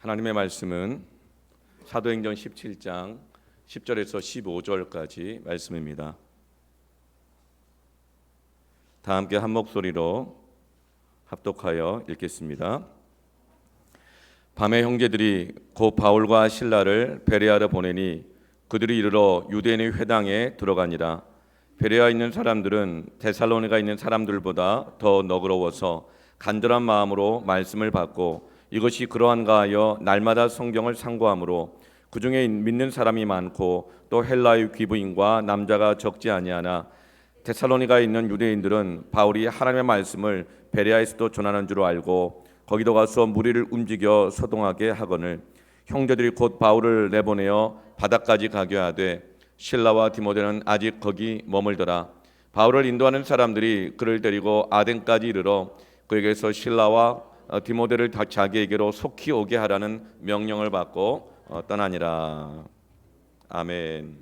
하나님의 말씀은 사도행전 17장 10절에서 15절까지 말씀입니다. 다 함께 한 목소리로 합독하여 읽겠습니다. 밤에 형제들이 곧 바울과 실라를 베레아로 보내니 그들이 이르러 유대인의 회당에 들어가니라. 베레아에 있는 사람들은 데살로니가에 있는 사람들보다 더 너그러워서 간절한 마음으로 말씀을 받고 이것이 그러한가 하여 날마다 성경을 상고하므로 그 중에 믿는 사람이 많고 또 헬라의 귀부인과 남자가 적지 아니하나 데살로니가에 있는 유대인들은 바울이 하나님의 말씀을 베레아에서도 전하는 줄 알고 거기도 가서 무리를 움직여 소동하게 하거늘 형제들이 곧 바울을 내보내어 바다까지 가게 하되 실라와 디모데는 아직 거기 머물더라. 바울을 인도하는 사람들이 그를 데리고 아덴까지 이르러 그에게서 실라와 디모데를 자기에게로 속히 오게 하라는 명령을 받고 떠나니라. 아멘.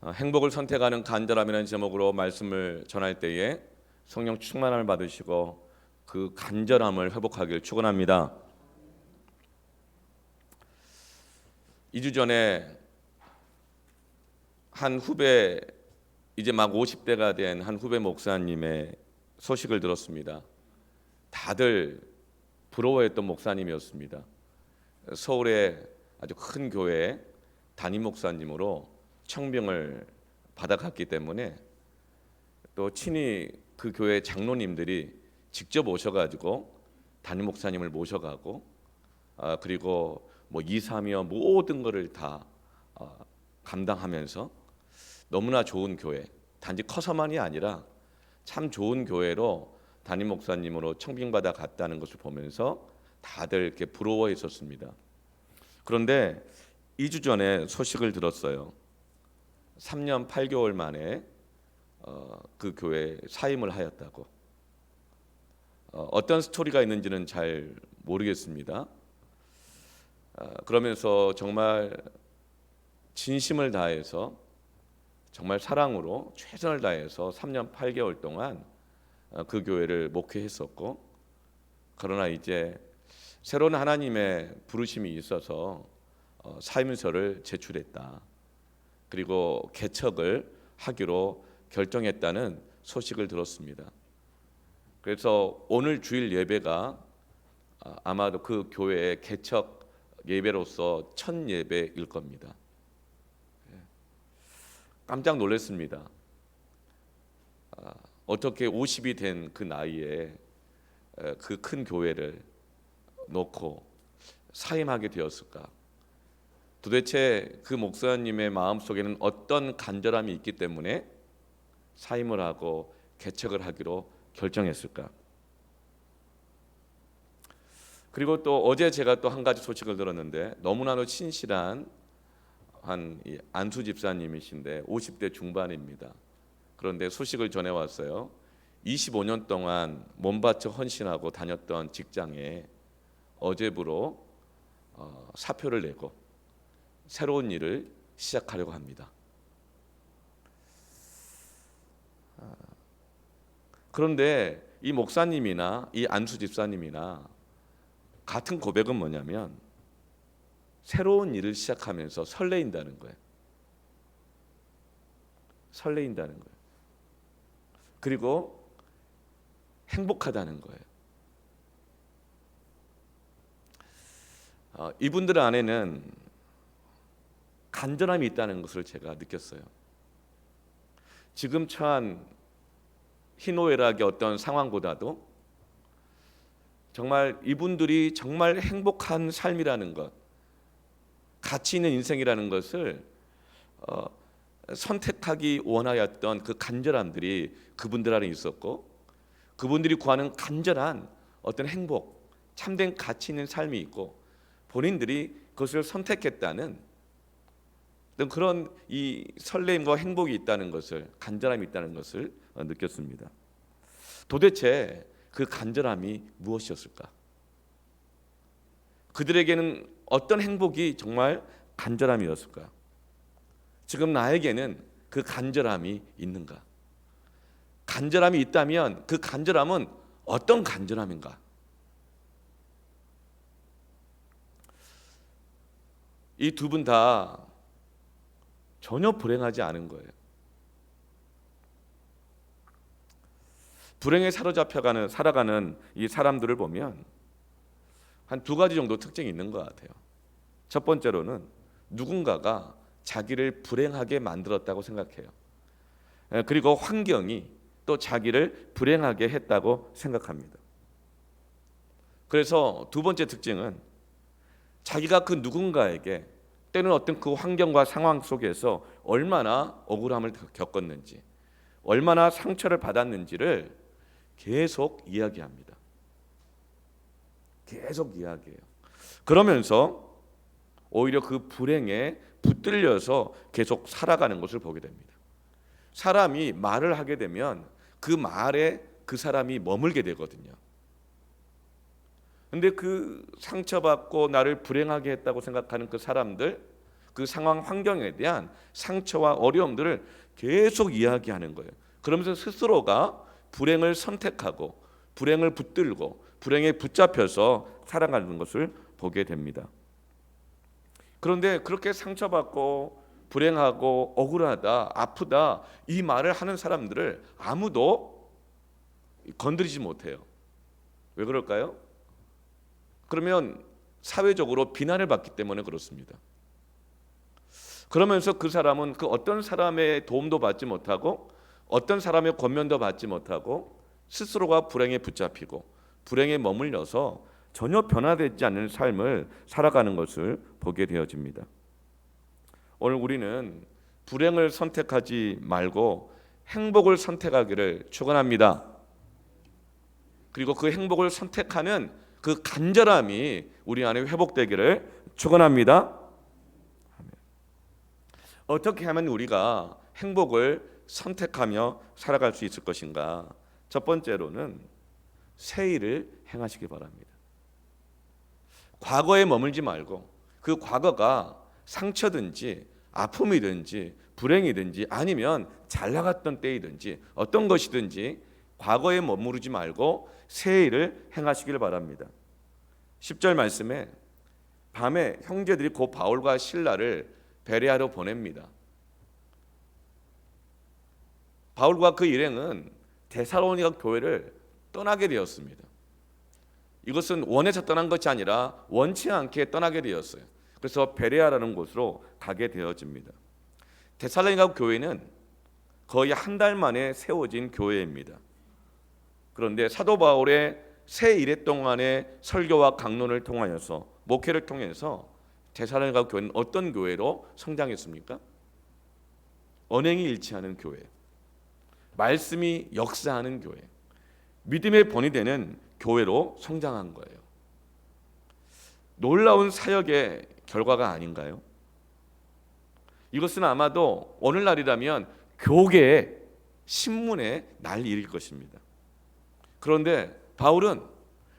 행복을 선택하는 간절함이라는 제목으로 말씀을 전할 때에 성령 충만함을 받으시고 그 간절함을 회복하길 축원합니다. 2주 전에 한 후배, 이제 막 50대가 된 한 후배 목사님의 소식을 들었습니다. 다들 부러워했던 목사님이었습니다. 서울의 아주 큰 교회 담임 목사님으로 청빙을 받아갔기 때문에 또 친히 그 교회 장로님들이 직접 오셔가지고 담임 목사님을 모셔가고 그리고 뭐 2, 3이여 모든 것을 다 감당하면서 너무나 좋은 교회, 단지 커서만이 아니라 참 좋은 교회로 담임 목사님으로 청빙받아 갔다는 것을 보면서 다들 이렇게 부러워했었습니다. 그런데 2주 전에 소식을 들었어요. 3년 8개월 만에 그 교회에 사임을 하였다고. 어떤 스토리가 있는지는 잘 모르겠습니다. 그러면서 정말 진심을 다해서 정말 사랑으로 최선을 다해서 3년 8개월 동안 그 교회를 목회했었고, 그러나 이제 새로운 하나님의 부르심이 있어서 사임서를 제출했다. 그리고 개척을 하기로 결정했다는 소식을 들었습니다. 그래서 오늘 주일 예배가 아마도 그 교회의 개척 예배로서 첫 예배일 겁니다. 깜짝 놀랐습니다. 어떻게 50이 된 그 나이에 그 큰 교회를 놓고 사임하게 되었을까? 도대체 그 목사님의 마음속에는 어떤 간절함이 있기 때문에 사임을 하고 개척을 하기로 결정했을까? 그리고 또 어제 제가 또 한 가지 소식을 들었는데 너무나도 친실한 한 안수 집사님이신데 50대 중반입니다. 그런데 소식을 전해왔어요. 25년 동안 몸바쳐 헌신하고 다녔던 직장에 어제부로 사표를 내고 새로운 일을 시작하려고 합니다. 그런데 이 목사님이나 이 안수 집사님이나 같은 고백은 뭐냐면 새로운 일을 시작하면서 설레인다는 거예요. 설레인다는 거예요. 그리고 행복하다는 거예요. 이분들 안에는 간절함이 있다는 것을 제가 느꼈어요. 지금 처한 희노애락의 어떤 상황보다도 정말 이분들이 정말 행복한 삶이라는 것, 가치 있는 인생이라는 것을 선택하기 원하였던 그 간절함들이 그분들 안에 있었고, 그분들이 구하는 간절한 어떤 행복, 참된 가치 있는 삶이 있고, 본인들이 그것을 선택했다는 그런 이 설렘과 행복이 있다는 것을, 간절함이 있다는 것을 느꼈습니다. 도대체 그 간절함이 무엇이었을까? 그들에게는 어떤 행복이 정말 간절함이었을까? 지금 나에게는 그 간절함이 있는가? 간절함이 있다면 그 간절함은 어떤 간절함인가? 이 두 분 다 전혀 불행하지 않은 거예요. 불행에 사로잡혀가는 살아가는 이 사람들을 보면 한 두 가지 정도 특징이 있는 것 같아요. 첫 번째로는 누군가가 자기를 불행하게 만들었다고 생각해요. 그리고 환경이 또 자기를 불행하게 했다고 생각합니다. 그래서 두 번째 특징은 자기가 그 누군가에게 때는 어떤 그 환경과 상황 속에서 얼마나 억울함을 겪었는지, 얼마나 상처를 받았는지를 계속 이야기합니다. 계속 이야기해요. 그러면서 오히려 그 불행에 붙들려서 계속 살아가는 것을 보게 됩니다. 사람이 말을 하게 되면 그 말에 그 사람이 머물게 되거든요. 근데 그 상처받고 나를 불행하게 했다고 생각하는 그 사람들, 그 상황 환경에 대한 상처와 어려움들을 계속 이야기하는 거예요. 그러면서 스스로가 불행을 선택하고 불행을 붙들고 불행에 붙잡혀서 살아가는 것을 보게 됩니다. 그런데 그렇게 상처받고 불행하고 억울하다, 아프다 이 말을 하는 사람들을 아무도 건드리지 못해요. 왜 그럴까요? 그러면 사회적으로 비난을 받기 때문에 그렇습니다. 그러면서 그 사람은 그 어떤 사람의 도움도 받지 못하고 어떤 사람의 권면도 받지 못하고 스스로가 불행에 붙잡히고 불행에 머물러서 전혀 변화되지 않는 삶을 살아가는 것을 보게 되어집니다. 오늘 우리는 불행을 선택하지 말고 행복을 선택하기를 축원합니다. 그리고 그 행복을 선택하는 그 간절함이 우리 안에 회복되기를 축원합니다. 어떻게 하면 우리가 행복을 선택하며 살아갈 수 있을 것인가? 첫 번째로는 새 일을 행하시기 바랍니다. 과거에 머물지 말고 그 과거가 상처든지 아픔이든지 불행이든지 아니면 잘 나갔던 때이든지 어떤 것이든지 과거에 머무르지 말고 새 일을 행하시길 바랍니다. 10절 말씀에 밤에 형제들이 곧 바울과 실라를 베레아로 보냅니다. 바울과 그 일행은 데살로니가 교회를 떠나게 되었습니다. 이것은 원해서 떠난 것이 아니라 원치 않게 떠나게 되었어요. 그래서 베레아라는 곳으로 가게 되어집니다. 데살로니가 교회는 거의 한 달 만에 세워진 교회입니다. 그런데 사도 바울의 새 일해 동안의 설교와 강론을 통하여서 목회를 통해서 데살로니가 교회는 어떤 교회로 성장했습니까? 언행이 일치하는 교회, 말씀이 역사하는 교회, 믿음의 본이 되는 교회로 성장한 거예요. 놀라운 사역의 결과가 아닌가요? 이것은 아마도 오늘날이라면 교계의 신문에 날 일일 것입니다. 그런데 바울은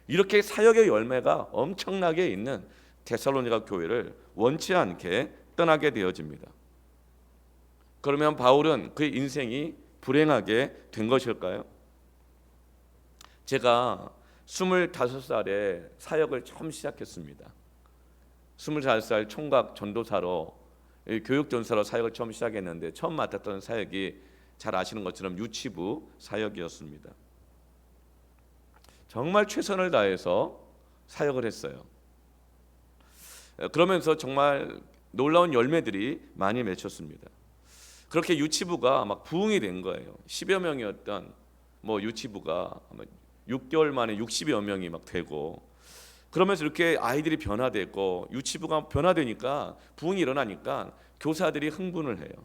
이렇게 사역의 열매가 엄청나게 있는 데살로니가 교회를 원치 않게 떠나게 되어집니다. 그러면 바울은 그의 인생이 불행하게 된 것일까요? 제가 25살에 사역을 처음 시작했습니다. 25살 총각 전도사로 교육전사로 사역을 처음 시작했는데 처음 맡았던 사역이 잘 아시는 것처럼 유치부 사역이었습니다. 정말 최선을 다해서 사역을 했어요. 그러면서 정말 놀라운 열매들이 많이 맺혔습니다. 그렇게 유치부가 막 부흥이 된 거예요. 10여 명이었던 유치부가 6개월 만에 60여 명이 막 되고, 그러면서 이렇게 아이들이 변화되고 유치부가 변화되니까 부흥이 일어나니까 교사들이 흥분을 해요.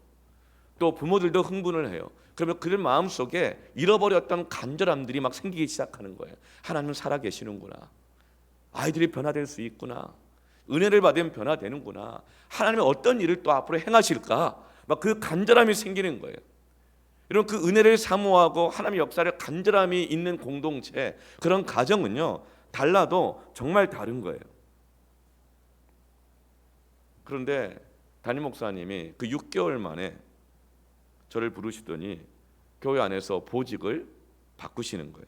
또 부모들도 흥분을 해요. 그러면 그들 마음속에 잃어버렸던 간절함들이 막 생기기 시작하는 거예요. 하나님은 살아계시는구나. 아이들이 변화될 수 있구나. 은혜를 받으면 변화되는구나. 하나님은 어떤 일을 또 앞으로 행하실까? 막 그 간절함이 생기는 거예요. 이런 그 은혜를 사모하고 하나님의 역사를 간절함이 있는 공동체, 그런 가정은요 달라도 정말 다른 거예요. 그런데 담임 목사님이 그 6개월 만에 저를 부르시더니 교회 안에서 보직을 바꾸시는 거예요.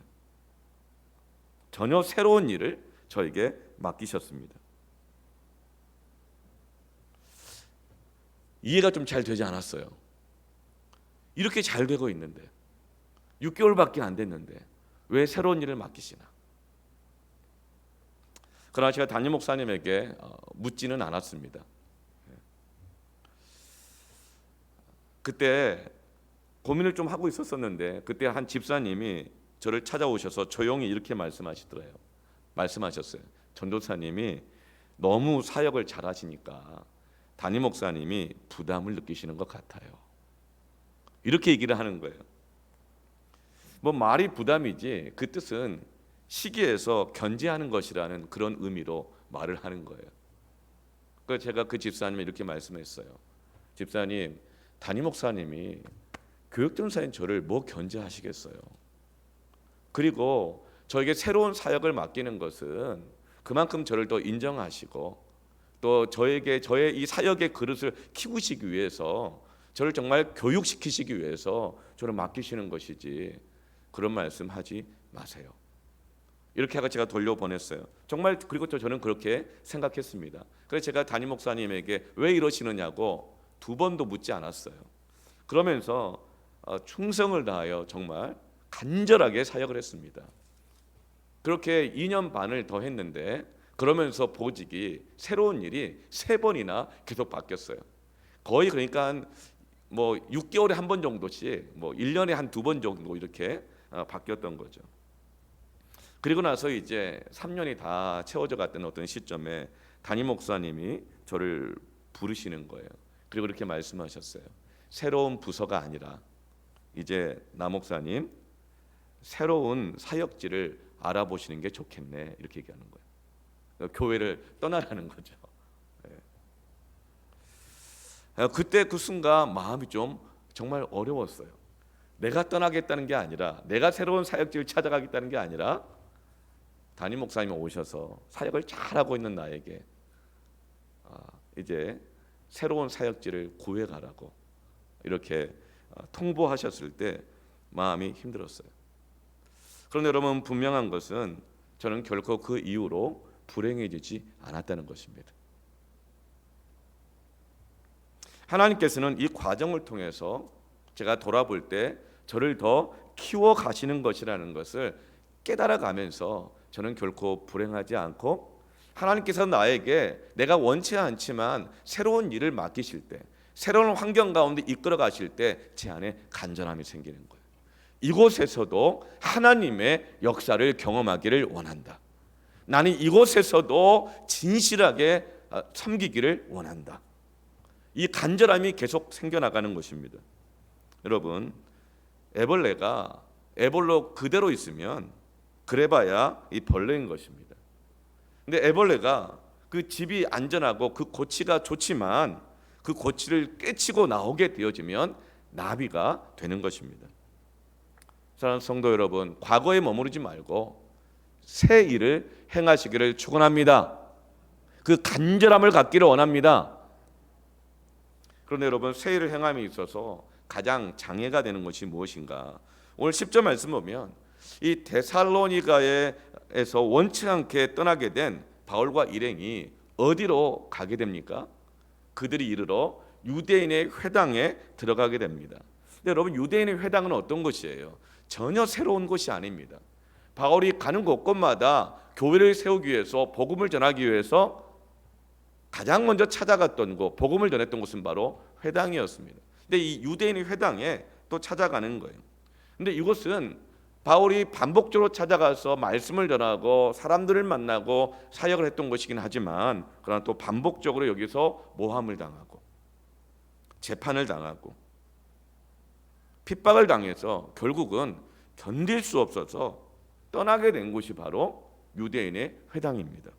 전혀 새로운 일을 저에게 맡기셨습니다. 이해가 좀 잘 되지 않았어요. 이렇게 잘 되고 있는데 6개월밖에 안 됐는데 왜 새로운 일을 맡기시나? 그러나 제가 담임 목사님에게 묻지는 않았습니다. 그때 고민을 좀 하고 있었었는데 그때 한 집사님이 저를 찾아오셔서 조용히 이렇게 말씀하셨어요. 전도사님이 너무 사역을 잘하시니까 담임 목사님이 부담을 느끼시는 것 같아요. 이렇게 얘기를 하는 거예요. 뭐 말이 부담이지 그 뜻은 시기에서 견제하는 것이라는 그런 의미로 말을 하는 거예요. 그래서 제가 그 집사님이 이렇게 말씀했어요. 집사님, 담임 목사님이 교육전사인 저를 뭐 견제하시겠어요? 그리고 저에게 새로운 사역을 맡기는 것은 그만큼 저를 더 인정하시고 또 저에게 저의 이 사역의 그릇을 키우시기 위해서 저를 정말 교육시키시기 위해서 저를 맡기시는 것이지 그런 말씀하지 마세요. 이렇게 하고 제가 돌려보냈어요. 정말 그리고 또 저는 그렇게 생각했습니다. 그래서 제가 담임 목사님에게 왜 이러시느냐고 2번도 묻지 않았어요. 그러면서 충성을 다하여 정말 간절하게 사역을 했습니다. 그렇게 2년 반을 더 했는데 그러면서 보직이 새로운 일이 3번이나 계속 바뀌었어요. 거의 그러니까 뭐 6개월에 한 번 정도씩 뭐 1년에 한 2번 정도 이렇게 바뀌었던 거죠. 그리고 나서 이제 3년이 다 채워져 갔던 어떤 시점에 담임 목사님이 저를 부르시는 거예요. 그리고 이렇게 말씀하셨어요. 새로운 부서가 아니라 이제 나 목사님 새로운 사역지를 알아보시는 게 좋겠네 이렇게 얘기하는 거예요. 교회를 떠나라는 거죠. 그때 그 순간 마음이 좀 정말 어려웠어요. 내가 떠나겠다는 게 아니라 내가 새로운 사역지를 찾아가겠다는 게 아니라 담임 목사님이 오셔서 사역을 잘하고 있는 나에게 이제 새로운 사역지를 구해가라고 이렇게 통보하셨을 때 마음이 힘들었어요. 그런데 여러분 분명한 것은 저는 결코 그 이후로 불행해지지 않았다는 것입니다. 하나님께서는 이 과정을 통해서 제가 돌아볼 때 저를 더 키워 가시는 것이라는 것을 깨달아가면서 저는 결코 불행하지 않고 하나님께서 나에게 내가 원치 않지만 새로운 일을 맡기실 때 새로운 환경 가운데 이끌어 가실 때 제 안에 간절함이 생기는 거예요. 이곳에서도 하나님의 역사를 경험하기를 원한다. 나는 이곳에서도 진실하게 섬기기를 원한다. 이 간절함이 계속 생겨나가는 것입니다. 여러분, 애벌레가 애벌로 그대로 있으면 그래봐야 이 벌레인 것입니다. 근데 애벌레가 그 집이 안전하고 그 고치가 좋지만 그 고치를 깨치고 나오게 되어지면 나비가 되는 것입니다. 사랑하는 성도 여러분, 과거에 머무르지 말고 새 일을 행하시기를 축원합니다. 그 간절함을 갖기를 원합니다. 그런데 여러분, 새 일을 행함에 있어서 가장 장애가 되는 것이 무엇인가? 오늘 10절 말씀 보면 이 데살로니가에서 원치 않게 떠나게 된 바울과 일행이 어디로 가게 됩니까? 그들이 이르러 유대인의 회당에 들어가게 됩니다. 근데 여러분, 유대인의 회당은 어떤 곳이에요? 전혀 새로운 곳이 아닙니다. 바울이 가는 곳곳마다 교회를 세우기 위해서 복음을 전하기 위해서 가장 먼저 찾아갔던 곳, 복음을 전했던 곳은 바로 회당이었습니다. 근데 이 유대인의 회당에 또 찾아가는 거예요. 근데 이곳은 바울이 반복적으로 찾아가서 말씀을 전하고 사람들을 만나고 사역을 했던 곳이긴 하지만 그러나 또 반복적으로 여기서 모함을 당하고 재판을 당하고 핍박을 당해서 결국은 견딜 수 없어서 떠나게 된 곳이 바로 유대인의 회당입니다.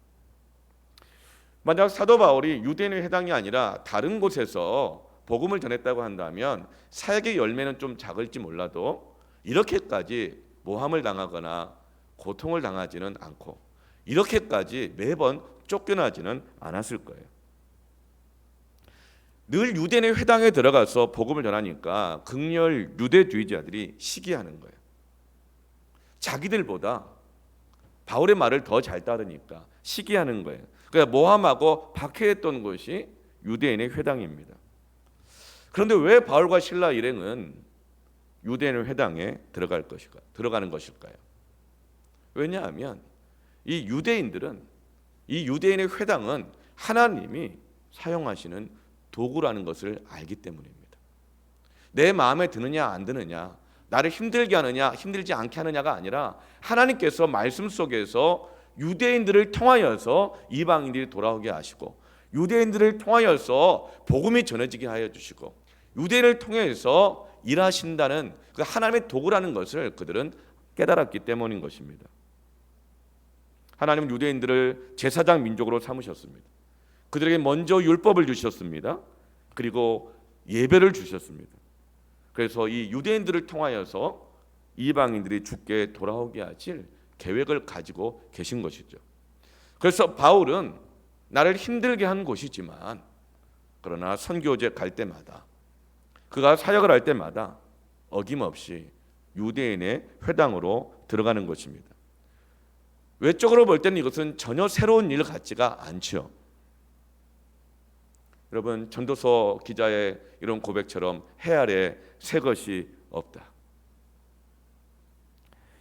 만약 사도 바울이 유대인의 회당이 아니라 다른 곳에서 복음을 전했다고 한다면 사역의 열매는 좀 작을지 몰라도 이렇게까지 모함을 당하거나 고통을 당하지는 않고 이렇게까지 매번 쫓겨나지는 않았을 거예요. 늘 유대인의 회당에 들어가서 복음을 전하니까 극렬 유대주의자들이 시기하는 거예요. 자기들보다 바울의 말을 더 잘 따르니까 시기하는 거예요. 그러니까 모함하고 박해했던 곳이 유대인의 회당입니다. 그런데 왜 바울과 실라 일행은 유대인의 회당에 들어가는 것일까요? 왜냐하면 이 유대인의 회당은 하나님이 사용하시는 도구라는 것을 알기 때문입니다. 내 마음에 드느냐 안 드느냐, 나를 힘들게 하느냐 힘들지 않게 하느냐가 아니라 하나님께서 말씀 속에서 유대인들을 통하여서 이방인들이 돌아오게 하시고, 유대인들을 통하여서 복음이 전해지게 하여 주시고, 유대인을 통해서 일하신다는 그 하나님의 도구라는 것을 그들은 깨달았기 때문인 것입니다. 하나님은 유대인들을 제사장 민족으로 삼으셨습니다. 그들에게 먼저 율법을 주셨습니다. 그리고 예배를 주셨습니다. 그래서 이 유대인들을 통하여서 이방인들이 주께 돌아오게 하실 계획을 가지고 계신 것이죠. 그래서 바울은 나를 힘들게 한 곳이지만, 그러나 선교제 갈 때마다, 그가 사역을 할 때마다 어김없이 유대인의 회당으로 들어가는 것입니다. 외적으로 볼 때는 이것은 전혀 새로운 일 같지가 않죠. 여러분, 전도서 기자의 이런 고백처럼 해 아래 새 것이 없다.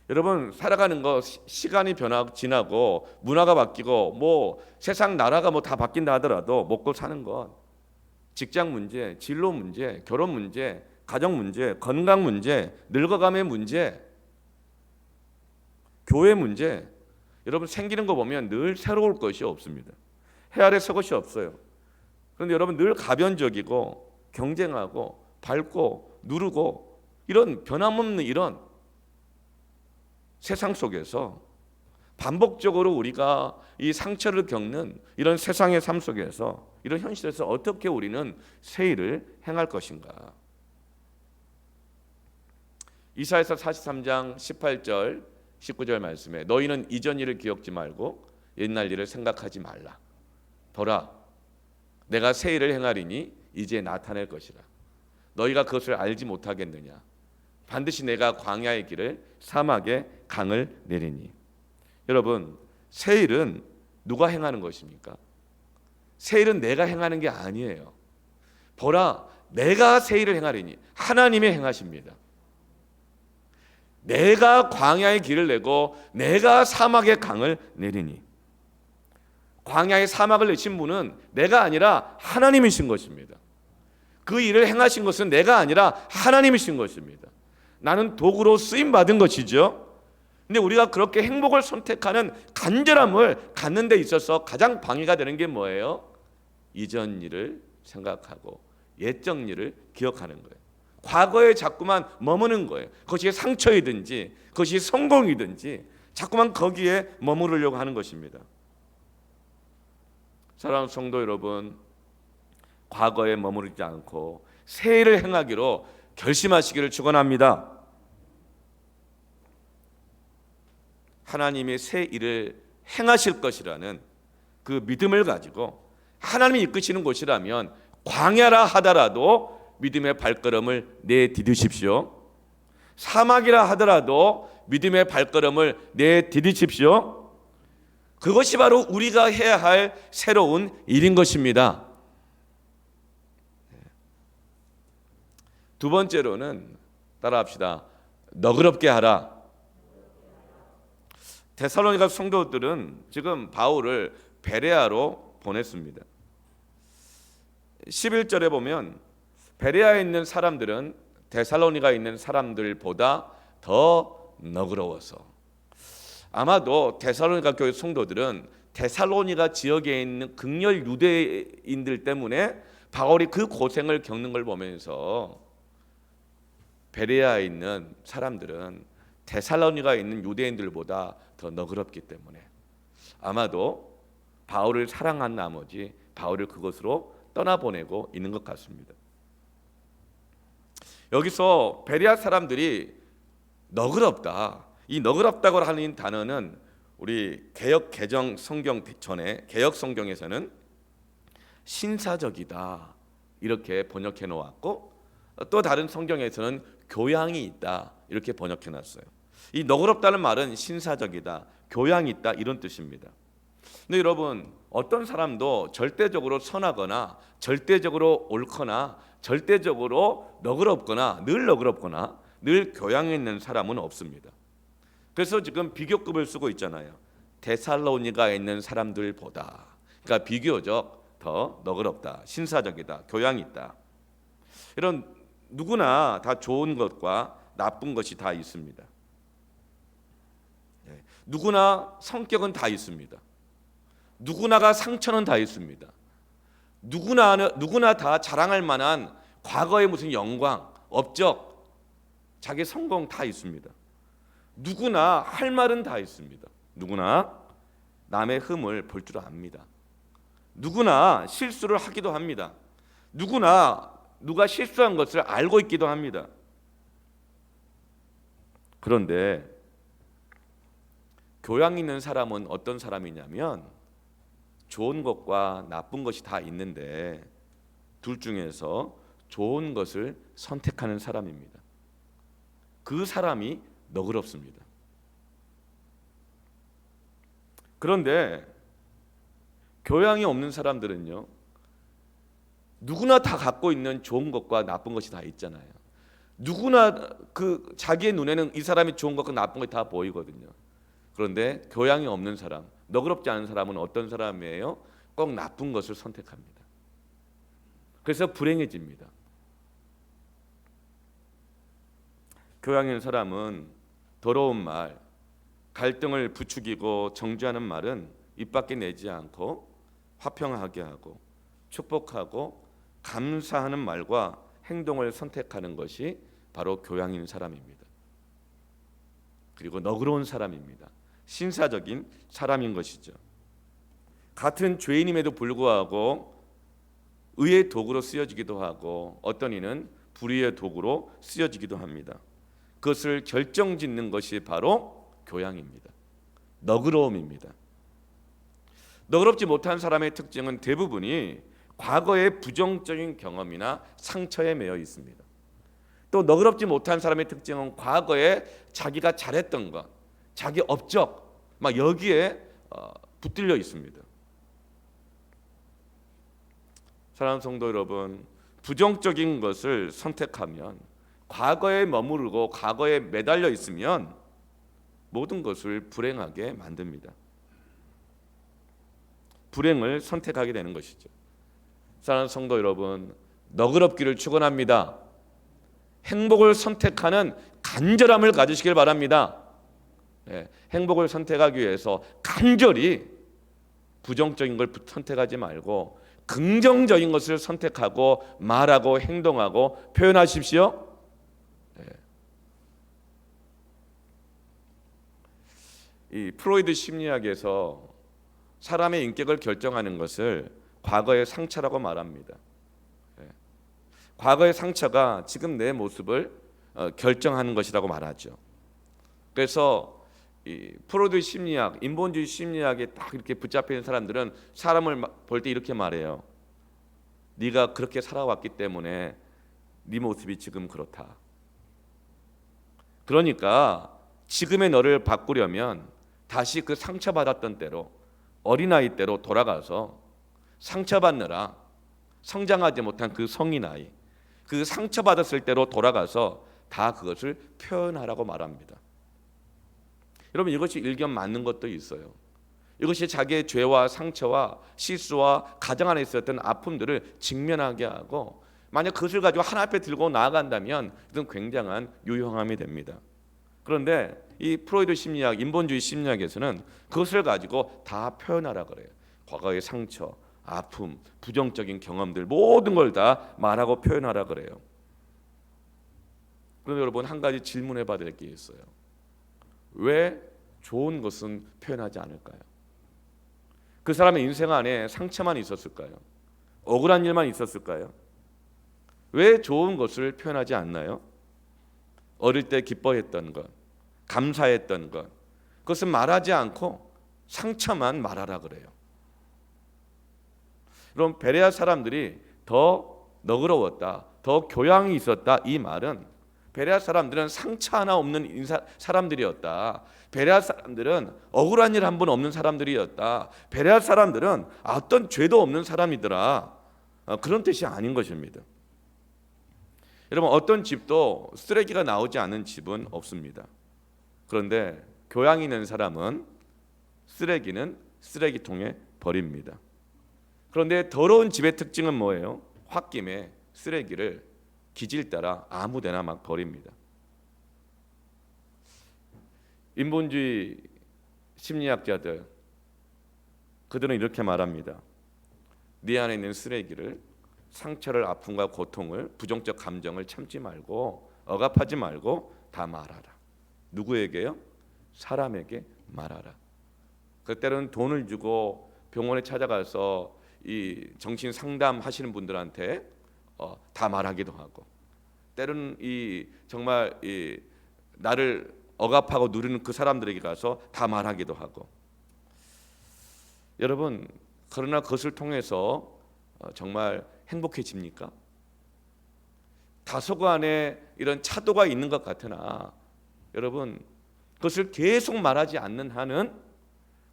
여러분, 살아가는 거 시간이 지나고 문화가 바뀌고 세상 나라가 다 바뀐다 하더라도 먹고 사는 것, 직장 문제, 진로 문제, 결혼 문제, 가정 문제, 건강 문제, 늙어감의 문제, 교회 문제, 여러분 생기는 거 보면 늘 새로울 것이 없습니다. 해 아래 새 것이 없어요. 그런데 여러분 늘 가변적이고 경쟁하고 밟고 누르고 이런 변함없는 이런 세상 속에서 반복적으로 우리가 이 상처를 겪는 이런 세상의 삶 속에서, 이런 현실에서 어떻게 우리는 새 일을 행할 것인가? 이사야서 43장 18절 19절 말씀에 너희는 이전 일을 기억지 말고 옛날 일을 생각하지 말라. 보라, 내가 새 일을 행하리니 이제 나타낼 것이라. 너희가 그것을 알지 못하겠느냐? 반드시 내가 광야의 길을 사막에 강을 내리니. 여러분, 새 일은 누가 행하는 것입니까? 새 일은 내가 행하는 게 아니에요. 보라, 내가 새 일을 행하리니, 하나님이 행하십니다. 내가 광야의 길을 내고 내가 사막의 강을 내리니. 광야의 사막을 내신 분은 내가 아니라 하나님이신 것입니다. 그 일을 행하신 것은 내가 아니라 하나님이신 것입니다. 나는 도구로 쓰임 받은 것이죠. 근데 우리가 그렇게 행복을 선택하는 간절함을 갖는 데 있어서 가장 방해가 되는 게 뭐예요? 이전 일을 생각하고 옛적 일을 기억하는 거예요. 과거에 자꾸만 머무는 거예요. 그것이 상처이든지 그것이 성공이든지 자꾸만 거기에 머무르려고 하는 것입니다. 사랑하는 성도 여러분, 과거에 머무르지 않고 새 일을 행하기로 결심하시기를 축원합니다. 하나님이 새 일을 행하실 것이라는 그 믿음을 가지고, 하나님이 이끄시는 곳이라면 광야라 하더라도 믿음의 발걸음을 내디디십시오. 사막이라 하더라도 믿음의 발걸음을 내디디십시오. 그것이 바로 우리가 해야 할 새로운 일인 것입니다. 두 번째로는 따라합시다. 너그럽게 하라. 데살로니가 성도들은 지금 바울을 베레아로 보냈습니다. 11절에 보면 베레아에 있는 사람들은 데살로니가에 있는 사람들보다 더 너그러워서, 아마도 데살로니가 교회 성도들은 데살로니가 지역에 있는 극렬 유대인들 때문에 바울이 그 고생을 겪는 걸 보면서 베레아에 있는 사람들은 데살로니가에 있는 유대인들보다 더 너그럽기 때문에 아마도 바울을 사랑한 나머지 바울을 그곳으로 떠나보내고 있는 것 같습니다. 여기서 베레아 사람들이 너그럽다, 이 너그럽다고 하는 단어는 우리 개역 개정 성경 전에 개역 성경에서는 신사적이다 이렇게 번역해 놓았고, 또 다른 성경에서는 교양이 있다 이렇게 번역해 놨어요. 이 너그럽다는 말은 신사적이다, 교양이 있다 이런 뜻입니다. 근데 여러분, 어떤 사람도 절대적으로 선하거나 절대적으로 옳거나 절대적으로 너그럽거나 늘 교양이 있는 사람은 없습니다. 그래서 지금 비교급을 쓰고 있잖아요. 데살로니가에 있는 사람들보다, 그러니까 비교적 더 너그럽다, 신사적이다, 교양이 있다. 이런 누구나 다 좋은 것과 나쁜 것이 다 있습니다. 누구나 성격은 다 있습니다. 누구나가 상처는 다 있습니다. 누구나 다 자랑할 만한 과거의 무슨 영광, 업적, 자기 성공 다 있습니다. 누구나 할 말은 다 있습니다. 누구나 남의 흠을 볼 줄 압니다. 누구나 실수를 하기도 합니다. 누가 실수한 것을 알고 있기도 합니다. 그런데 교양 있는 사람은 어떤 사람이냐면 좋은 것과 나쁜 것이 다 있는데 둘 중에서 좋은 것을 선택하는 사람입니다. 그 사람이 너그럽습니다. 그런데 교양이 없는 사람들은요, 누구나 다 갖고 있는 좋은 것과 나쁜 것이 다 있잖아요. 누구나 자기의 눈에는 이 사람이 좋은 것과 나쁜 것이 다 보이거든요. 그런데 교양이 없는 사람, 너그럽지 않은 사람은 어떤 사람이에요? 꼭 나쁜 것을 선택합니다. 그래서 불행해집니다. 교양 있는 사람은 더러운 말, 갈등을 부추기고 정죄하는 말은 입 밖에 내지 않고 화평하게 하고 축복하고 감사하는 말과 행동을 선택하는 것이 바로 교양 있는 사람입니다. 그리고 너그러운 사람입니다. 신사적인 사람인 것이죠. 같은 죄인임에도 불구하고 의의 도구로 쓰여지기도 하고 어떤 이는 불의의 도구로 쓰여지기도 합니다. 그것을 결정짓는 것이 바로 교양입니다. 너그러움입니다. 너그럽지 못한 사람의 특징은 대부분이 과거의 부정적인 경험이나 상처에 매여 있습니다. 또 너그럽지 못한 사람의 특징은 과거에 자기가 잘했던 것, 자기 업적 막 여기에 붙들려 있습니다. 사랑하는 성도 여러분, 부정적인 것을 선택하면 과거에 머무르고 과거에 매달려 있으면 모든 것을 불행하게 만듭니다. 불행을 선택하게 되는 것이죠. 사랑하는 성도 여러분, 너그럽기를 축원합니다. 행복을 선택하는 간절함을 가지시길 바랍니다. 행복을 선택하기 위해서 간절히 부정적인 걸 선택하지 말고 긍정적인 것을 선택하고 말하고 행동하고 표현하십시오. 이 프로이드 심리학에서 사람의 인격을 결정하는 것을 과거의 상처라고 말합니다. 과거의 상처가 지금 내 모습을 결정하는 것이라고 말하죠. 그래서 이 프로이드 심리학, 인본주의 심리학에 딱 이렇게 붙잡혀 있는 사람들은 사람을 볼 때 이렇게 말해요. 네가 그렇게 살아왔기 때문에 네 모습이 지금 그렇다. 그러니까 지금의 너를 바꾸려면 다시 그 상처받았던 때로, 어린아이 때로 돌아가서 상처받느라 성장하지 못한 그 성인아이, 그 상처받았을 때로 돌아가서 다 그것을 표현하라고 말합니다. 여러분, 이것이 일견 맞는 것도 있어요. 이것이 자기의 죄와 상처와 실수와 가정 안에 있었던 아픔들을 직면하게 하고, 만약 그것을 가지고 하나 앞에 들고 나아간다면 이건 굉장한 유용함이 됩니다. 그런데 이 프로이드 심리학, 인본주의 심리학에서는 그것을 가지고 다 표현하라 그래요. 과거의 상처, 아픔, 부정적인 경험들 모든 걸 다 말하고 표현하라 그래요. 그런데 여러분, 한 가지 질문해 봐야 될 게 있어요. 왜 좋은 것은 표현하지 않을까요? 그 사람의 인생 안에 상처만 있었을까요? 억울한 일만 있었을까요? 왜 좋은 것을 표현하지 않나요? 어릴 때 기뻐했던 것, 감사했던 것, 그것은 말하지 않고 상처만 말하라 그래요. 그럼 베레아 사람들이 더 너그러웠다, 더 교양이 있었다, 이 말은 베레아 사람들은 상처 하나 없는 사람들이었다. 베레아 사람들은 억울한 일 한 번 없는 사람들이었다. 베레아 사람들은 어떤 죄도 없는 사람이더라. 그런 뜻이 아닌 것입니다. 여러분, 어떤 집도 쓰레기가 나오지 않는 집은 없습니다. 그런데 교양 있는 사람은 쓰레기는 쓰레기통에 버립니다. 그런데 더러운 집의 특징은 뭐예요? 홧김에 쓰레기를 기질 따라 아무데나 막 버립니다. 인본주의 심리학자들, 그들은 이렇게 말합니다. 네 안에 있는 쓰레기를, 상처를, 아픔과 고통을, 부정적 감정을 참지 말고, 억압하지 말고 다 말하라. 누구에게요? 사람에게 말하라. 그때는 돈을 주고 병원에 찾아가서 이 정신 상담하시는 분들한테 다 말하기도 하고, 때로는 이 정말 이 나를 억압하고 누리는 그 사람들에게 가서 다 말하기도 하고. 여러분, 그러나 그것을 통해서 정말 행복해집니까? 다소간에 이런 차도가 있는 것 같으나 여러분, 그것을 계속 말하지 않는 한은,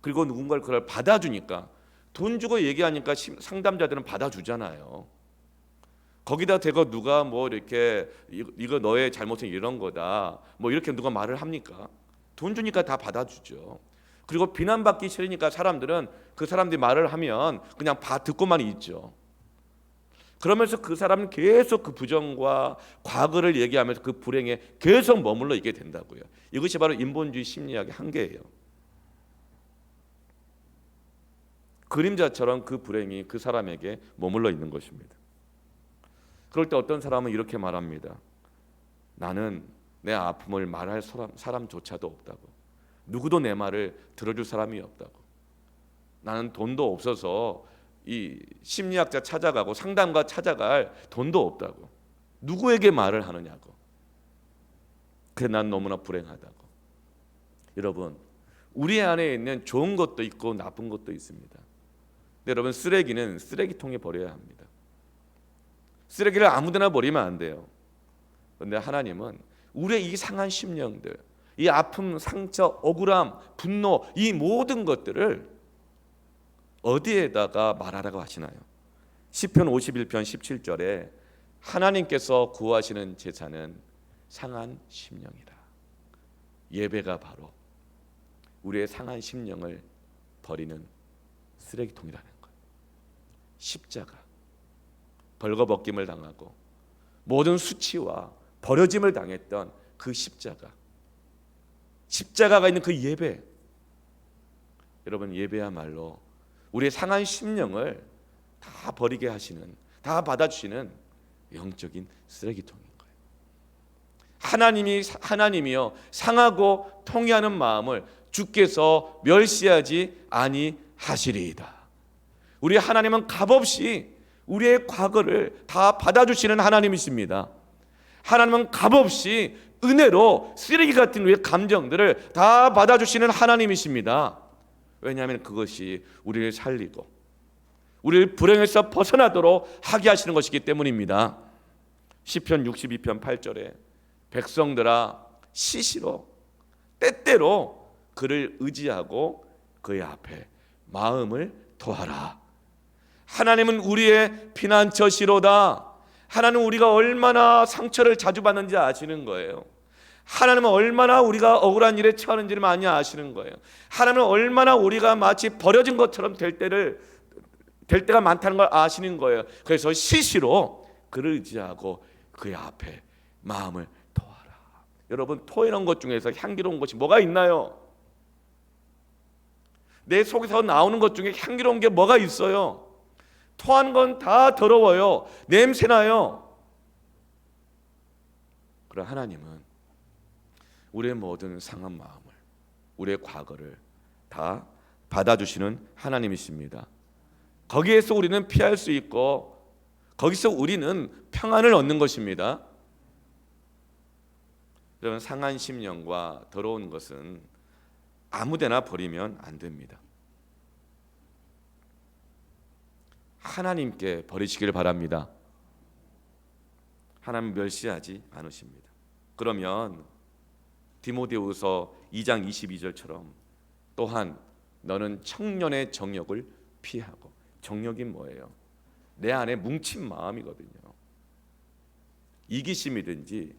그리고 누군가를 그걸 받아주니까, 돈 주고 얘기하니까 상담자들은 받아주잖아요. 거기다 대고 누가 뭐 이렇게 이거 너의 잘못은 이런 거다 뭐 이렇게 누가 말을 합니까? 돈 주니까 다 받아주죠. 그리고 비난받기 싫으니까 사람들은 그 사람들이 말을 하면 그냥 듣고만 있죠. 그러면서 그 사람은 계속 그 부정과 과거를 얘기하면서 그 불행에 계속 머물러 있게 된다고요. 이것이 바로 인본주의 심리학의 한계예요. 그림자처럼 그 불행이 그 사람에게 머물러 있는 것입니다. 그럴 때 어떤 사람은 이렇게 말합니다. 나는 내 아픔을 말할 사람조차도 없다고. 누구도 내 말을 들어줄 사람이 없다고. 나는 돈도 없어서 이 심리학자 찾아가고 상담가 찾아갈 돈도 없다고. 누구에게 말을 하느냐고. 그래, 난 너무나 불행하다고. 여러분, 우리 안에 있는 좋은 것도 있고 나쁜 것도 있습니다. 여러분, 쓰레기는 쓰레기통에 버려야 합니다. 쓰레기를 아무데나 버리면 안 돼요. 그런데 하나님은 우리의 이 상한 심령들, 이 아픔, 상처, 억울함, 분노, 이 모든 것들을 어디에다가 말하라고 하시나요? 시편 51편 17절에 하나님께서 구하시는 제사는 상한 심령이라. 예배가 바로 우리의 상한 심령을 버리는 쓰레기통이라는 것. 십자가, 벌거벗김을 당하고 모든 수치와 버려짐을 당했던 그 십자가가 있는 그 예배. 여러분, 예배야말로 우리의 상한 심령을 다 버리게 하시는, 다 받아주시는 영적인 쓰레기통인 거예요. 하나님이요 상하고 통회하는 마음을 주께서 멸시하지 아니하시리이다. 우리 하나님은 값없이 우리의 과거를 다 받아주시는 하나님이십니다. 하나님은 값없이 은혜로 쓰레기 같은 우리의 감정들을 다 받아주시는 하나님이십니다. 왜냐하면 그것이 우리를 살리고 우리를 불행에서 벗어나도록 하게 하시는 것이기 때문입니다. 시편 62편 8절에 백성들아 시시로 때때로 그를 의지하고 그의 앞에 마음을 토하라. 하나님은 우리의 피난처시로다. 하나님은 우리가 얼마나 상처를 자주 받는지 아시는 거예요. 하나님은 얼마나 우리가 억울한 일에 처하는지를 많이 아시는 거예요. 하나님은 얼마나 우리가 마치 버려진 것처럼 될 때가 많다는 걸 아시는 거예요. 그래서 시시로 그를 의지하고 그의 앞에 마음을 토하라. 여러분, 토해놓은 것 중에서 향기로운 것이 뭐가 있나요? 내 속에서 나오는 것 중에 향기로운 게 뭐가 있어요? 토한 건 다 더러워요. 냄새나요. 그러나 하나님은 우리의 모든 상한 마음을, 우리의 과거를 다 받아주시는 하나님이십니다. 거기에서 우리는 피할 수 있고 거기서 우리는 평안을 얻는 것입니다. 여러분, 상한 심령과 더러운 것은 아무데나 버리면 안 됩니다. 하나님께 버리시길 바랍니다. 하나님 멸시하지 않으십니다. 그러면 디모데후서 2장 22절처럼 또한 너는 청년의 정욕을 피하고, 정욕이 뭐예요? 내 안에 뭉친 마음이거든요. 이기심이든지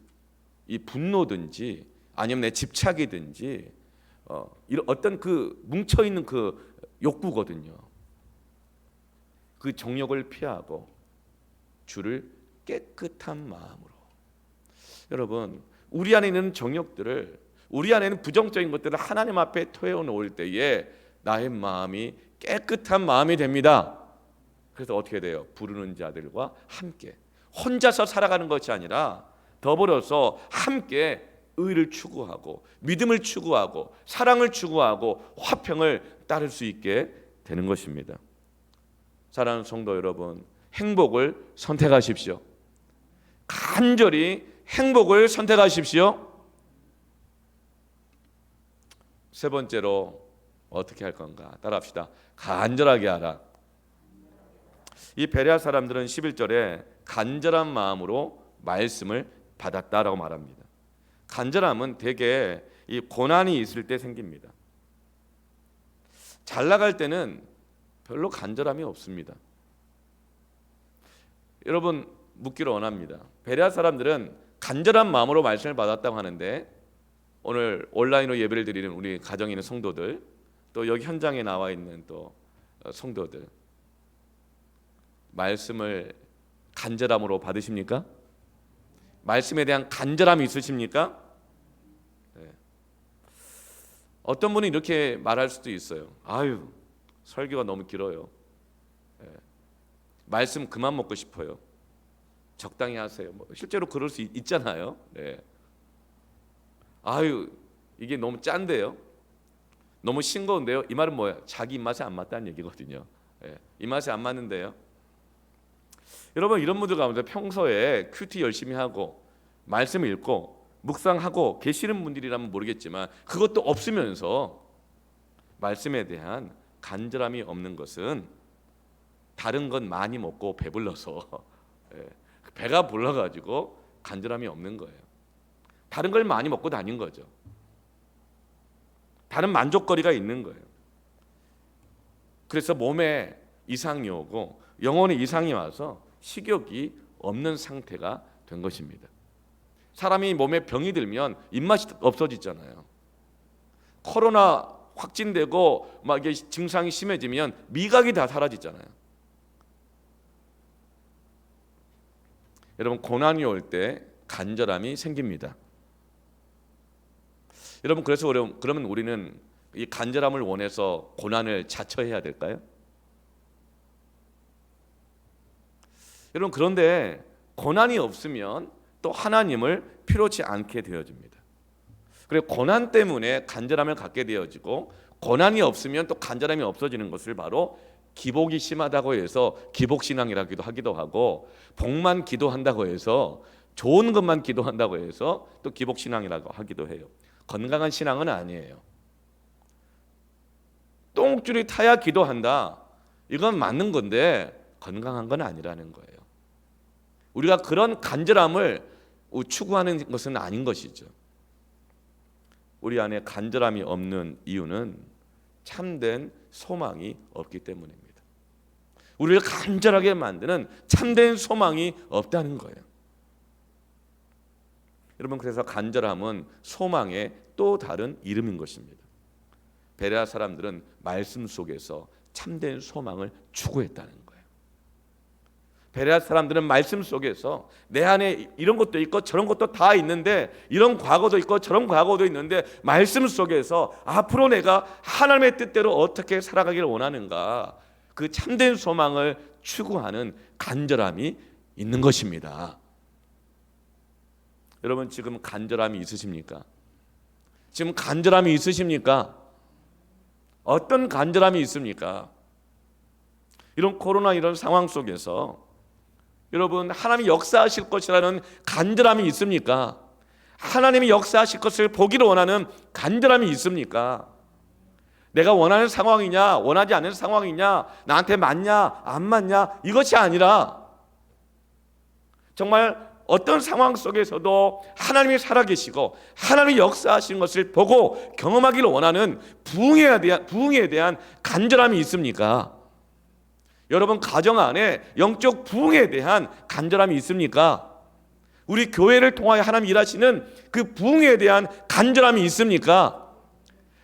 이 분노든지 아니면 내 집착이든지 이런 어떤 그 뭉쳐 있는 그 욕구거든요. 그 정욕을 피하고 주를 깨끗한 마음으로. 여러분, 우리 안에 있는 정욕들을, 우리 안에 있는 부정적인 것들을 하나님 앞에 토해 놓을 때에 나의 마음이 깨끗한 마음이 됩니다. 그래서 어떻게 돼요? 부르는 자들과 함께, 혼자서 살아가는 것이 아니라 더불어서 함께 의를 추구하고 믿음을 추구하고 사랑을 추구하고 화평을 따를 수 있게 되는 것입니다. 사랑하는 성도 여러분, 행복을 선택하십시오. 간절히 행복을 선택하십시오. 세 번째로 어떻게 할 건가? 따라합시다. 간절하게 하라. 이 베레아 사람들은 11절에 간절한 마음으로 말씀을 받았다라고 말합니다. 간절함은 대개 이 고난이 있을 때 생깁니다. 잘 나갈 때는 별로 간절함이 없습니다. 여러분, 묻기를 원합니다. 베레아 사람들은 간절한 마음으로 말씀을 받았다고 하는데, 오늘 온라인으로 예배를 드리는 우리 가정에 있는 성도들, 또 여기 현장에 나와 있는 또 성도들, 말씀을 간절함으로 받으십니까? 말씀에 대한 간절함이 있으십니까? 네. 어떤 분이 이렇게 말할 수도 있어요. 아유, 설교가 너무 길어요. 네. 말씀 그만 먹고 싶어요. 적당히 하세요. 실제로 그럴 수 있잖아요. 네. 아유, 이게 너무 짠데요. 너무 싱거운데요. 이 말은 뭐예요? 자기 입맛에 안 맞다는 얘기거든요. 네. 입맛에 안 맞는데요. 여러분, 이런 분들 가운데 평소에 큐티 열심히 하고 말씀 읽고 묵상하고 계시는 분들이라면 모르겠지만, 그것도 없으면서 말씀에 대한 간절함이 없는 것은 다른 건 많이 먹고 배불러서 배가 불러가지고 간절함이 없는 거예요. 다른 걸 많이 먹고 다닌 거죠. 다른 만족거리가 있는 거예요. 그래서 몸에 이상이 오고 영혼에 이상이 와서 식욕이 없는 상태가 된 것입니다. 사람이 몸에 병이 들면 입맛이 없어지잖아요. 코로나 확진되고 막 이게 증상이 심해지면 미각이 다 사라지잖아요. 여러분, 고난이 올 때 간절함이 생깁니다. 여러분, 그래서 그러면 우리는 이 간절함을 원해서 고난을 자처해야 될까요? 여러분, 그런데 고난이 없으면 또 하나님을 필요치 않게 되어집니다. 그리고 고난 때문에 간절함을 갖게 되어지고, 고난이 없으면 또 간절함이 없어지는 것을 바로 기복이 심하다고 해서 기복신앙이라기도 하기도 하고, 복만 기도한다고 해서, 좋은 것만 기도한다고 해서 또 기복신앙이라고 하기도 해요. 건강한 신앙은 아니에요. 똥줄이 타야 기도한다, 이건 맞는 건데 건강한 건 아니라는 거예요. 우리가 그런 간절함을 추구하는 것은 아닌 것이죠. 우리 안에 간절함이 없는 이유는 참된 소망이 없기 때문입니다. 우리를 간절하게 만드는 참된 소망이 없다는 거예요. 여러분, 그래서 간절함은 소망의 또 다른 이름인 것입니다. 베레아 사람들은 말씀 속에서 참된 소망을 추구했다는 거예요. 베레아 사람들은 말씀 속에서 내 안에 이런 것도 있고 저런 것도 다 있는데, 이런 과거도 있고 저런 과거도 있는데, 말씀 속에서 앞으로 내가 하나님의 뜻대로 어떻게 살아가기를 원하는가, 그 참된 소망을 추구하는 간절함이 있는 것입니다. 여러분, 지금 간절함이 있으십니까? 지금 간절함이 있으십니까? 어떤 간절함이 있습니까? 이런 코로나 이런 상황 속에서 여러분, 하나님이 역사하실 것이라는 간절함이 있습니까? 하나님이 역사하실 것을 보기를 원하는 간절함이 있습니까? 내가 원하는 상황이냐 원하지 않는 상황이냐, 나한테 맞냐 안 맞냐, 이것이 아니라 정말 어떤 상황 속에서도 하나님이 살아계시고 하나님이 역사하신 것을 보고 경험하기를 원하는 부흥에 대한 간절함이 있습니까? 여러분, 가정 안에 영적 부흥에 대한 간절함이 있습니까? 우리 교회를 통하여 하나님 일하시는 그 부흥에 대한 간절함이 있습니까?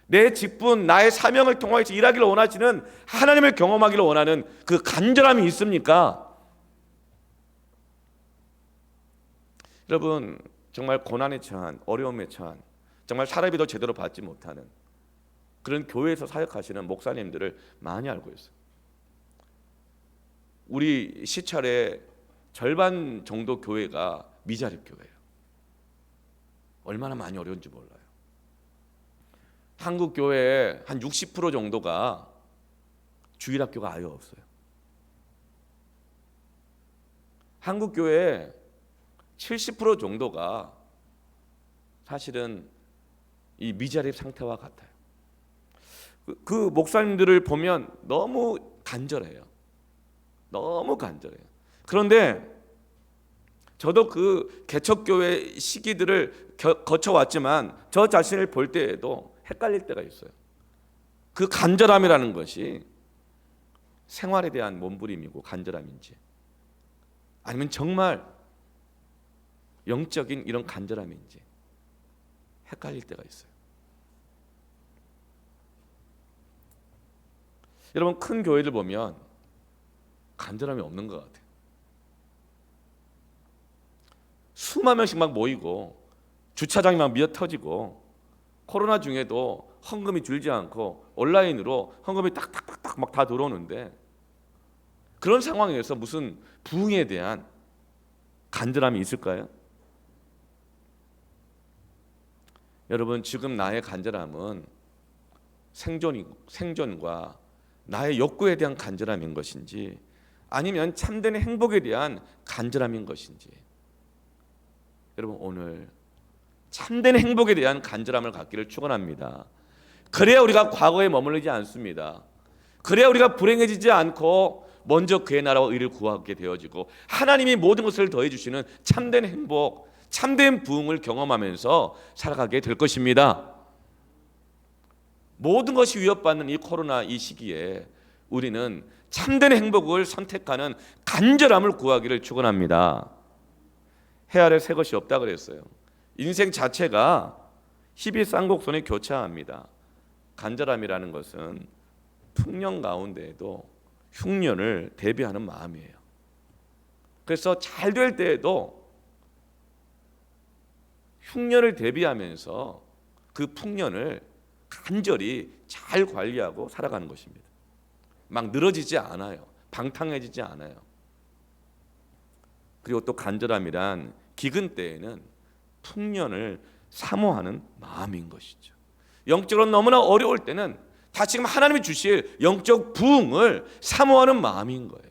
내 직분, 나의 사명을 통하여서 일하기를 원하시는 하나님을 경험하기를 원하는 그 간절함이 있습니까? 여러분, 정말 고난에 처한, 어려움에 처한, 정말 사례비도 제대로 받지 못하는 그런 교회에서 사역하시는 목사님들을 많이 알고 있어요. 우리 시찰의 절반 정도 교회가 미자립 교회예요. 얼마나 많이 어려운지 몰라요. 한국 교회의 한 60% 정도가 주일학교가 아예 없어요. 한국 교회의 70% 정도가 사실은 이 미자립 상태와 같아요. 그 목사님들을 보면 너무 간절해요. 너무 간절해요. 그런데 저도 그 개척교회 시기들을 거쳐왔지만 저 자신을 볼 때에도 헷갈릴 때가 있어요. 그 간절함이라는 것이 생활에 대한 몸부림이고 간절함인지, 아니면 정말 영적인 이런 간절함인지 헷갈릴 때가 있어요. 여러분, 큰 교회를 보면 간절함이 없는 것 같아요. 수만 명씩 막 모이고 주차장이 막 미어 터지고 코로나 중에도 헌금이 줄지 않고 온라인으로 헌금이 딱딱딱딱 막 다 들어오는데, 그런 상황에서 무슨 부흥에 대한 간절함이 있을까요? 여러분, 지금 나의 간절함은 생존과 나의 욕구에 대한 간절함인 것인지, 아니면 참된 행복에 대한 간절함인 것인지. 여러분, 오늘 참된 행복에 대한 간절함을 갖기를 축원합니다. 그래야 우리가 과거에 머물르지 않습니다. 그래야 우리가 불행해지지 않고 먼저 그의 나라와 의를 구하게 되어지고 하나님이 모든 것을 더해 주시는 참된 행복, 참된 부흥을 경험하면서 살아가게 될 것입니다. 모든 것이 위협받는 이 코로나 이 시기에 우리는 참된 행복을 선택하는 간절함을 구하기를 축원합니다. 해 아래 새 것이 없다 그랬어요. 인생 자체가 희비 쌍곡손에 교차합니다. 간절함이라는 것은 풍년 가운데에도 흉년을 대비하는 마음이에요. 그래서 잘 될 때에도 흉년을 대비하면서 그 풍년을 간절히 잘 관리하고 살아가는 것입니다. 막 늘어지지 않아요. 방탕해지지 않아요. 그리고 또 간절함이란 기근 때에는 풍년을 사모하는 마음인 것이죠. 영적으로 너무나 어려울 때는 다시금 하나님이 주실 영적 부흥을 사모하는 마음인 거예요.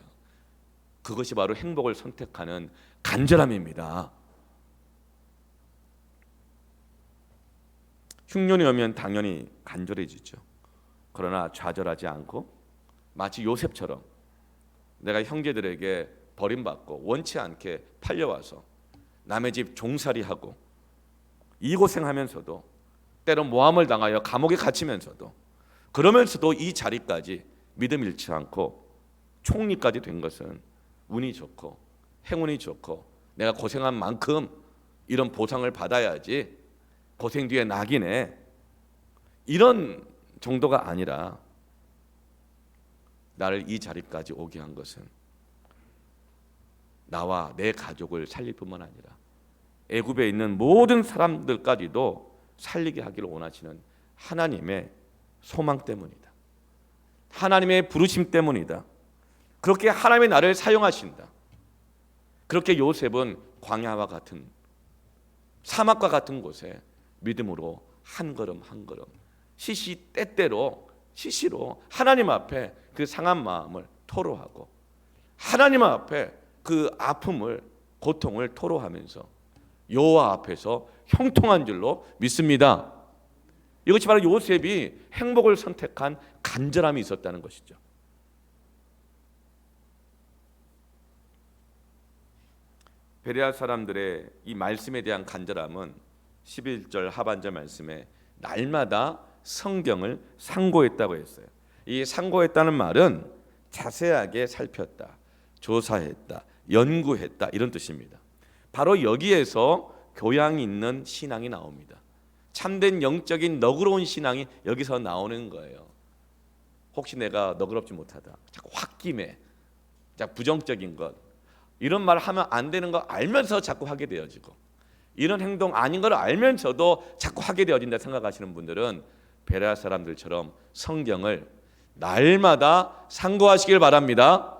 그것이 바로 행복을 선택하는 간절함입니다. 흉년이 오면 당연히 간절해지죠. 그러나 좌절하지 않고 마치 요셉처럼 내가 형제들에게 버림받고 원치 않게 팔려와서 남의 집 종살이하고 이고생하면서도 때론 모함을 당하여 감옥에 갇히면서도, 그러면서도 이 자리까지 믿음 잃지 않고 총리까지 된 것은 운이 좋고 행운이 좋고 내가 고생한 만큼 이런 보상을 받아야지, 고생 뒤에 낙이네, 이런 정도가 아니라 나를 이 자리까지 오게 한 것은 나와 내 가족을 살릴 뿐만 아니라 애굽에 있는 모든 사람들까지도 살리게 하기를 원하시는 하나님의 소망 때문이다. 하나님의 부르심 때문이다. 그렇게 하나님의 나를 사용하신다. 그렇게 요셉은 광야와 같은 사막과 같은 곳에 믿음으로 한 걸음 한 걸음 시시때때로 시시로 하나님 앞에 그 상한 마음을 토로하고 하나님 앞에 그 아픔을 고통을 토로하면서 여호와 앞에서 형통한 줄로 믿습니다. 이것이 바로 요셉이 행복을 선택한 간절함이 있었다는 것이죠. 베레아 사람들의 이 말씀에 대한 간절함은 11절 하반절 말씀에 날마다 성경을 상고했다고 했어요. 이 상고했다는 말은 자세하게 살폈다, 조사했다, 연구했다, 이런 뜻입니다. 바로 여기에서 교양 있는 신앙이 나옵니다. 참된 영적인 너그러운 신앙이 여기서 나오는 거예요. 혹시 내가 너그럽지 못하다, 자꾸 홧김에, 자꾸 부정적인 것, 이런 말 하면 안 되는 거 알면서 자꾸 하게 되어지고, 이런 행동 아닌 걸 알면서도 자꾸 하게 되어진다 생각하시는 분들은 베레아 사람들처럼 성경을 날마다 상고하시길 바랍니다.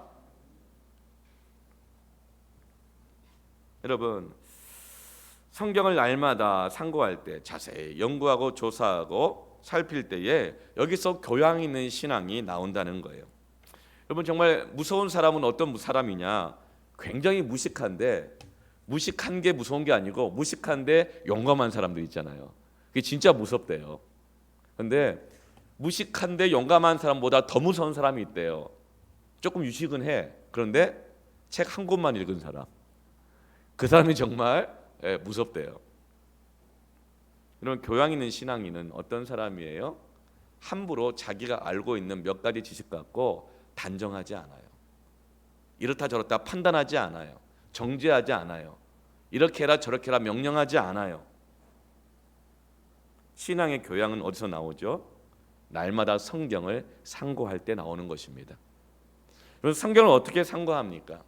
여러분, 성경을 날마다 상고할 때, 자세히 연구하고 조사하고 살필 때에 여기서 교양 있는 신앙이 나온다는 거예요. 여러분, 정말 무서운 사람은 어떤 사람이냐? 굉장히 무식한데, 무식한 게 무서운 게 아니고 무식한데 용감한 사람도 있잖아요. 그게 진짜 무섭대요. 근데 무식한데 용감한 사람보다 더 무서운 사람이 있대요. 조금 유식은 해. 그런데 책 한 권만 읽은 사람, 그 사람이 정말 무섭대요. 여러분, 교양 있는 신앙인은 어떤 사람이에요? 함부로 자기가 알고 있는 몇 가지 지식 갖고 단정하지 않아요. 이렇다 저렇다 판단하지 않아요. 정죄하지 않아요. 이렇게 해라 저렇게 해라 명령하지 않아요. 신앙의 교양은 어디서 나오죠? 날마다 성경을 상고할 때 나오는 것입니다. 그래서 성경을 어떻게 상고합니까?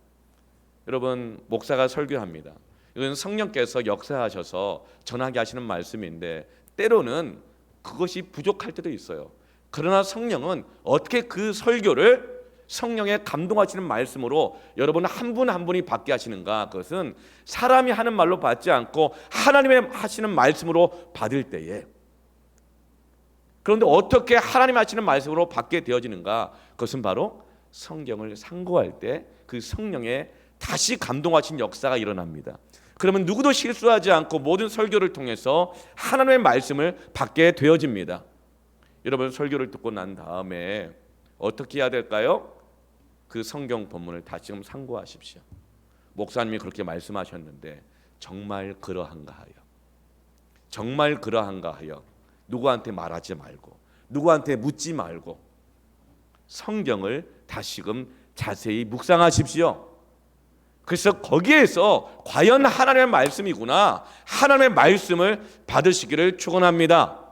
여러분, 목사가 설교합니다. 이건 성령께서 역사하셔서 전하게 하시는 말씀인데 때로는 그것이 부족할 때도 있어요. 그러나 성령은 어떻게 그 설교를 성령의 감동하시는 말씀으로 여러분 한 분 한 분이 받게 하시는가? 그것은 사람이 하는 말로 받지 않고 하나님의 하시는 말씀으로 받을 때에, 그런데 어떻게 하나님 하시는 말씀으로 받게 되어지는가? 그것은 바로 성경을 상고할 때 그 성령의 다시 감동하신 역사가 일어납니다. 그러면 누구도 실수하지 않고 모든 설교를 통해서 하나님의 말씀을 받게 되어집니다. 여러분, 설교를 듣고 난 다음에 어떻게 해야 될까요? 그 성경 본문을 다시금 상고하십시오. 목사님이 그렇게 말씀하셨는데 정말 그러한가 하여, 정말 그러한가 하여 누구한테 말하지 말고 누구한테 묻지 말고 성경을 다시금 자세히 묵상하십시오. 그래서 거기에서 과연 하나님의 말씀이구나, 하나님의 말씀을 받으시기를 축원합니다.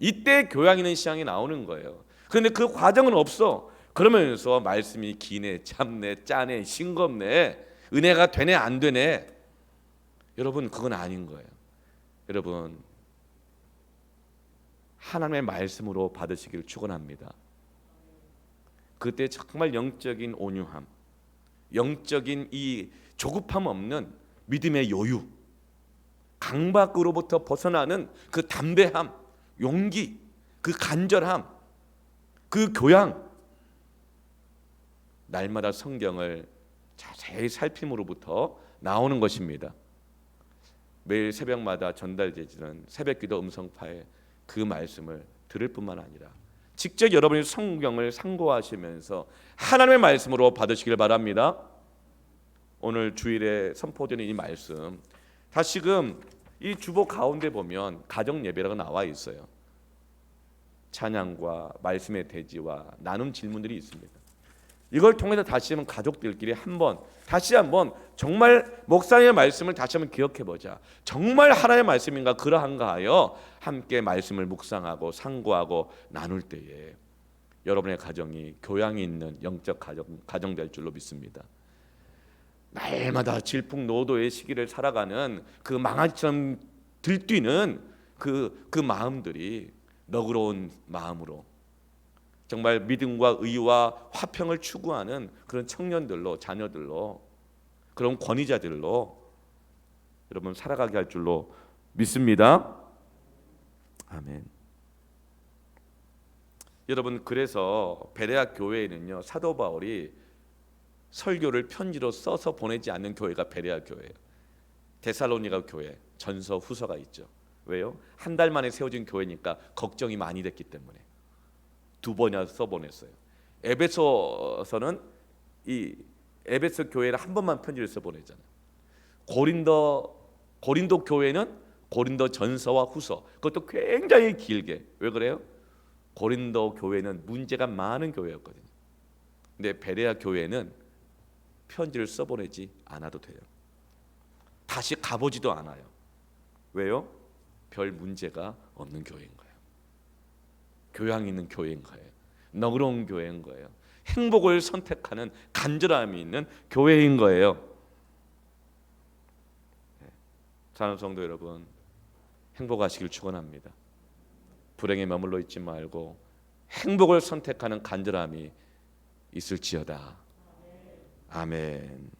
이때 교양 있는 신앙이 나오는 거예요. 그런데 그 과정은 없어. 그러면서 말씀이 기네, 참네, 짜네, 싱겁네, 은혜가 되네 안 되네, 여러분 그건 아닌 거예요. 여러분, 하나님의 말씀으로 받으시기를 축원합니다. 그때 정말 영적인 온유함, 영적인 이 조급함 없는 믿음의 여유, 강박으로부터 벗어나는 그 담대함, 용기, 그 간절함, 그 교양, 날마다 성경을 자세히 살핌으로부터 나오는 것입니다. 매일 새벽마다 전달되지는 새벽기도 음성파에 그 말씀을 들을 뿐만 아니라 직접 여러분이 성경을 상고하시면서 하나님의 말씀으로 받으시길 바랍니다. 오늘 주일에 선포되는 이 말씀, 다시금 이 주보 가운데 보면 가정 예배라고 나와 있어요. 찬양과 말씀의 대지와 나눔 질문들이 있습니다. 이걸 통해서 다시 한번 가족들끼리 다시 한번 정말 목사님의 말씀을 다시 한번 기억해보자. 정말 하나님의 말씀인가 그러한가 하여 함께 말씀을 묵상하고 상고하고 나눌 때에 여러분의 가정이 교양이 있는 영적 가정 될 줄로 믿습니다. 날마다 질풍노도의 시기를 살아가는 그 망아지처럼 들뛰는 그 마음들이 너그러운 마음으로 정말 믿음과 의와 화평을 추구하는 그런 청년들로, 자녀들로, 그런 권위자들로 여러분 살아가게 할 줄로 믿습니다. 아멘. 여러분, 그래서 베레아 교회에는요, 사도 바울이 설교를 편지로 써서 보내지 않는 교회가 베레아 교회예요. 데살로니가 교회 전서 후서가 있죠. 왜요? 한 달 만에 세워진 교회니까 걱정이 많이 됐기 때문에 2번이나 써보냈어요. 에베소서는 이 에베소 교회를 한 번만 편지를 써보내잖아요. 고린도 교회는 고린도 전서와 후서, 그것도 굉장히 길게. 왜 그래요? 고린도 교회는 문제가 많은 교회였거든요. 근데 베레아 교회는 편지를 써보내지 않아도 돼요. 다시 가보지도 않아요. 왜요? 별 문제가 없는 교회인 거예요. 교양 있는 교회인 거예요. 너그러운 교회인 거예요. 행복을 선택하는 간절함이 있는 교회인 거예요. 사랑하는 성도 여러분, 행복하시길 축원합니다. 불행에 머물러 있지 말고 행복을 선택하는 간절함이 있을지어다. 아멘.